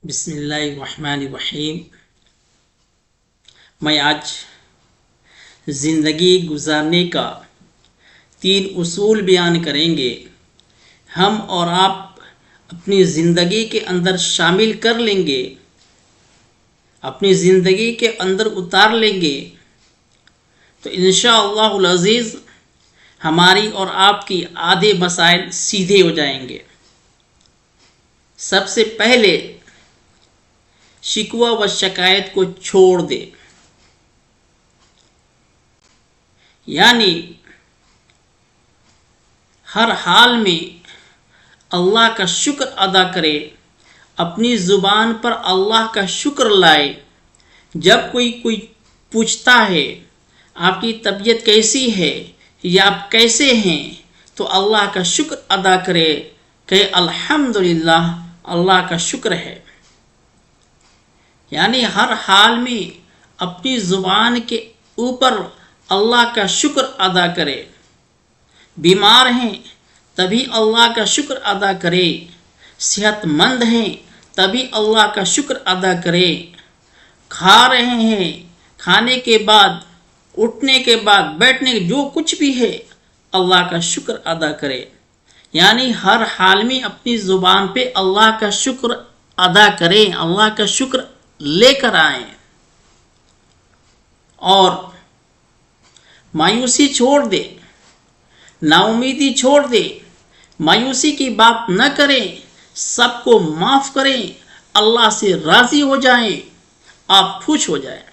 بسم اللہ الرحمن الرحیم۔ میں آج زندگی گزارنے کا 3 اصول بیان کریں گے۔ ہم اور آپ اپنی زندگی کے اندر شامل کر لیں گے، اپنی زندگی کے اندر اتار لیں گے تو انشاءاللہ العزیز ہماری اور آپ کی آدھے مسائل سیدھے ہو جائیں گے۔ سب سے پہلے شکوہ و شکایت کو چھوڑ دے، یعنی ہر حال میں اللہ کا شکر ادا کرے، اپنی زبان پر اللہ کا شکر لائے۔ جب کوئی پوچھتا ہے آپ کی طبیعت کیسی ہے یا آپ کیسے ہیں تو اللہ کا شکر ادا کرے کہ الحمدللہ اللہ کا شکر ہے۔ یعنی ہر حال میں اپنی زبان کے اوپر اللہ کا شکر ادا کرے۔ بیمار ہیں تبھی اللہ کا شکر ادا کرے، صحت مند ہیں تبھی اللہ کا شکر ادا کرے، کھا رہے ہیں، کھانے کے بعد، اٹھنے کے بعد، بیٹھنے کے جو کچھ بھی ہے اللہ کا شکر ادا کرے۔ یعنی ہر حال میں اپنی زبان پہ اللہ کا شکر ادا کریں، اللہ کا شکر لے کر آئیں، اور مایوسی چھوڑ دے، نا امیدی چھوڑ دے، مایوسی کی بات نہ کریں، سب کو معاف کریں، اللہ سے راضی ہو جائیں، آپ خوش ہو جائیں۔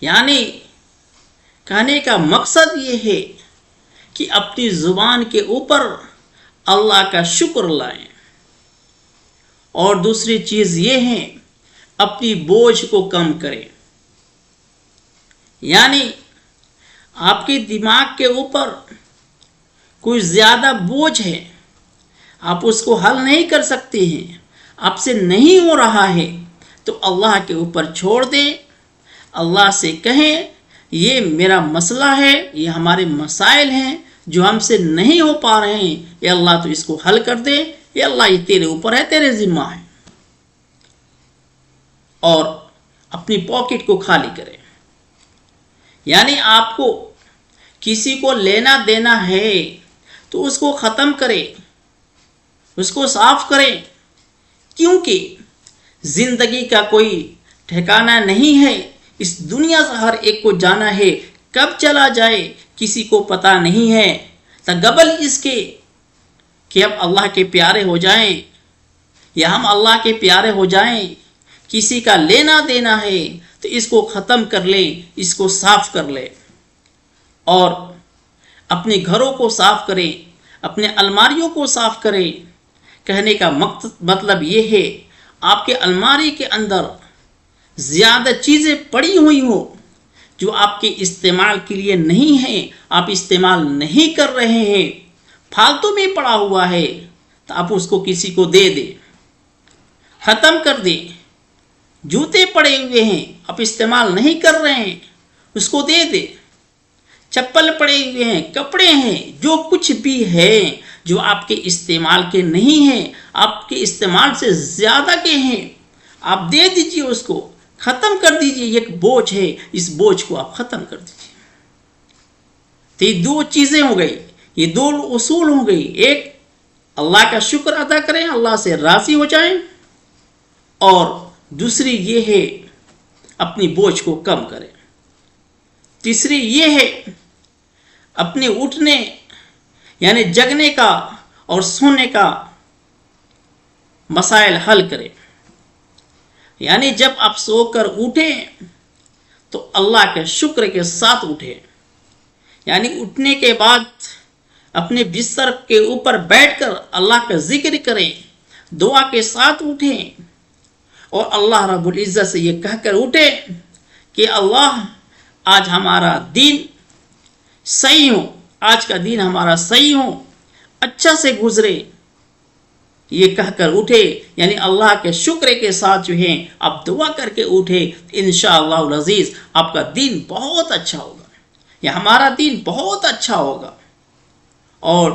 یعنی کہنے کا مقصد یہ ہے کہ اپنی زبان کے اوپر اللہ کا شکر لائیں، اور دوسری چیز یہ ہے اپنی بوجھ کو کم کریں۔ یعنی آپ کے دماغ کے اوپر کوئی زیادہ بوجھ ہے، آپ اس کو حل نہیں کر سکتے ہیں، آپ سے نہیں ہو رہا ہے تو اللہ کے اوپر چھوڑ دیں، اللہ سے کہیں یہ میرا مسئلہ ہے، یہ ہمارے مسائل ہیں جو ہم سے نہیں ہو پا رہے ہیں، یا اللہ تو اس کو حل کر دے، یا اللہ یہ تیرے اوپر ہے، تیرے ذمہ ہے، اور اپنی پاکٹ کو خالی کرے۔ یعنی آپ کو کسی کو لینا دینا ہے تو اس کو ختم کرے، اس کو صاف کرے، کیونکہ زندگی کا کوئی ٹھکانہ نہیں ہے، اس دنیا سے ہر ایک کو جانا ہے، کب چلا جائے کسی کو پتہ نہیں ہے۔ قبل اس کے کہ اب اللہ کے پیارے ہو جائیں یا ہم اللہ کے پیارے ہو جائیں، کسی کا لینا دینا ہے تو اس کو ختم کر لیں، اس کو صاف کر لیں، اور اپنے گھروں کو صاف کریں، اپنے الماریوں کو صاف کریں۔ کہنے کا مطلب یہ ہے آپ کے الماری کے اندر زیادہ چیزیں پڑی ہوئی ہوں جو آپ کے استعمال کے لیے نہیں ہیں، آپ استعمال نہیں کر رہے ہیں، فالتو میں پڑا ہوا ہے، تو آپ اس کو کسی کو دے دیں، ختم کر دیں۔ جوتے پڑے ہوئے ہیں آپ استعمال نہیں کر رہے ہیں، اس کو دے دیں۔ چپل پڑے ہوئے ہیں، کپڑے ہیں، جو کچھ بھی ہے جو آپ کے استعمال کے نہیں ہیں، آپ کے استعمال سے زیادہ کے ہیں، آپ دے دیجئے، اس کو ختم کر دیجئے۔ ایک بوجھ ہے، اس بوجھ کو آپ ختم کر دیجئے۔ تو یہ 2 چیزیں ہو گئی، یہ 2 اصول ہو گئی۔ ایک، اللہ کا شکر ادا کریں، اللہ سے راضی ہو جائیں، اور دوسری یہ ہے اپنی بوجھ کو کم کریں۔ تیسری یہ ہے اپنے اٹھنے یعنی جگنے کا اور سونے کا مسائل حل کریں۔ یعنی جب آپ سو کر اٹھیں تو اللہ کے شکر کے ساتھ اٹھیں، یعنی اٹھنے کے بعد اپنے بستر کے اوپر بیٹھ کر اللہ کا ذکر کریں، دعا کے ساتھ اٹھیں، اور اللہ رب العزت سے یہ کہہ کر اٹھیں کہ اللہ آج ہمارا دین صحیح ہو، آج کا دن ہمارا صحیح ہو، اچھا سے گزرے، یہ کہہ کر اٹھے۔ یعنی اللہ کے شکر کے ساتھ جو ہے آپ دعا کر کے اٹھے، انشاءاللہ العزیز آپ کا دین بہت اچھا ہوگا، یا ہمارا دین بہت اچھا ہوگا۔ اور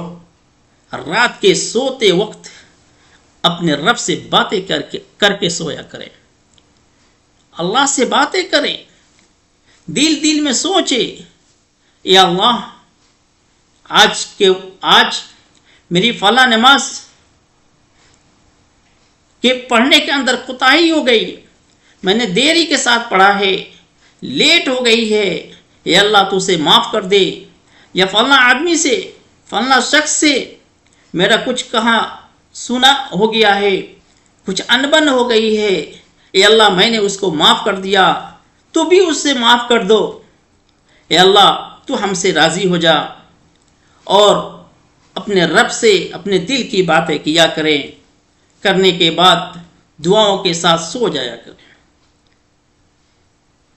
رات کے سوتے وقت اپنے رب سے باتیں کر کے سویا کریں، اللہ سے باتیں کریں، دل میں سوچے، یا اللہ آج میری فلاں نماز کے پڑھنے کے اندر کوتاہی ہو گئی، میں نے دیری کے ساتھ پڑھا ہے، لیٹ ہو گئی ہے، یا اللہ تو اسے معاف کر دے، یا فلاں آدمی سے، فلاں شخص سے میرا کچھ کہاں سنا ہو گیا ہے، کچھ انبن ہو گئی ہے، اے اللہ میں نے اس کو معاف کر دیا، تو بھی اس سے معاف کر دو، اے اللہ تو ہم سے راضی ہو جا، اور اپنے رب سے اپنے دل کی باتیں کیا کریں، کرنے کے بعد دعاؤں کے ساتھ سو جایا کریں۔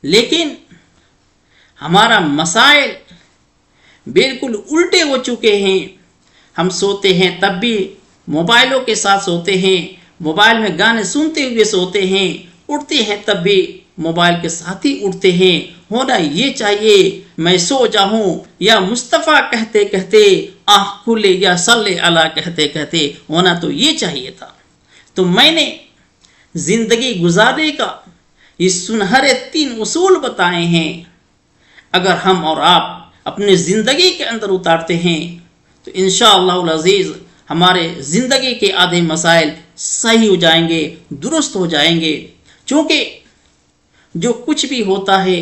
لیکن ہمارا مسائل بالکل الٹے ہو چکے ہیں، ہم سوتے ہیں تب بھی موبائلوں کے ساتھ سوتے ہیں، موبائل میں گانے سنتے ہوئے سوتے ہیں، اٹھتے ہیں تب بھی موبائل کے ساتھ ہی اٹھتے ہیں۔ ہونا یہ چاہیے میں سو جاؤں، یا مصطفیٰ کہتے کہتے آنکھ کھلے، یا صلی اللہ کہتے کہتے ہونا تو یہ چاہیے تھا۔ تو میں نے زندگی گزارنے کا یہ سنہرے 3 اصول بتائے ہیں، اگر ہم اور آپ اپنے زندگی کے اندر اتارتے ہیں تو انشاءاللہ العزیز ہمارے زندگی کے آدھے مسائل صحیح ہو جائیں گے، درست ہو جائیں گے۔ چونکہ جو کچھ بھی ہوتا ہے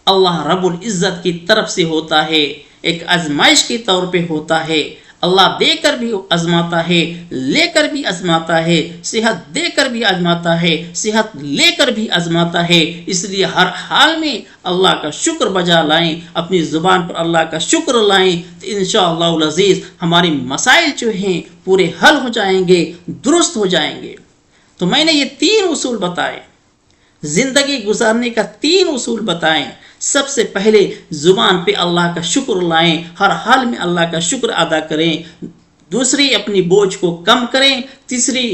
اللہ رب العزت کی طرف سے ہوتا ہے، ایک آزمائش کے طور پہ ہوتا ہے۔ اللہ دے کر بھی آزماتا ہے، لے کر بھی آزماتا ہے، صحت دے کر بھی آزماتا ہے، صحت لے کر بھی آزماتا ہے۔ اس لیے ہر حال میں اللہ کا شکر بجا لائیں، اپنی زبان پر اللہ کا شکر لائیں، تو انشاءاللہ العزیز ہماری مسائل جو ہیں پورے حل ہو جائیں گے، درست ہو جائیں گے۔ تو میں نے یہ 3 اصول بتائے، زندگی گزارنے کا 3 اصول بتائیں۔ سب سے پہلے زبان پہ اللہ کا شکر لائیں، ہر حال میں اللہ کا شکر ادا کریں۔ دوسری اپنی بوجھ کو کم کریں۔ تیسری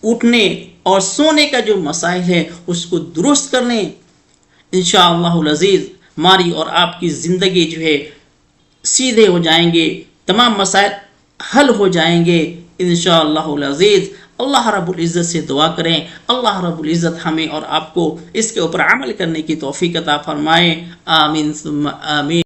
اٹھنے اور سونے کا جو مسائل ہے اس کو درست کر لیں۔ انشاءاللہ العزیز ہماری اور آپ کی زندگی جو ہے سیدھے ہو جائیں گے، تمام مسائل حل ہو جائیں گے انشاءاللہ العزیز۔ اللہ رب العزت سے دعا کریں، اللہ رب العزت ہمیں اور آپ کو اس کے اوپر عمل کرنے کی توفیق عطا فرمائے۔ آمین ثم آمین۔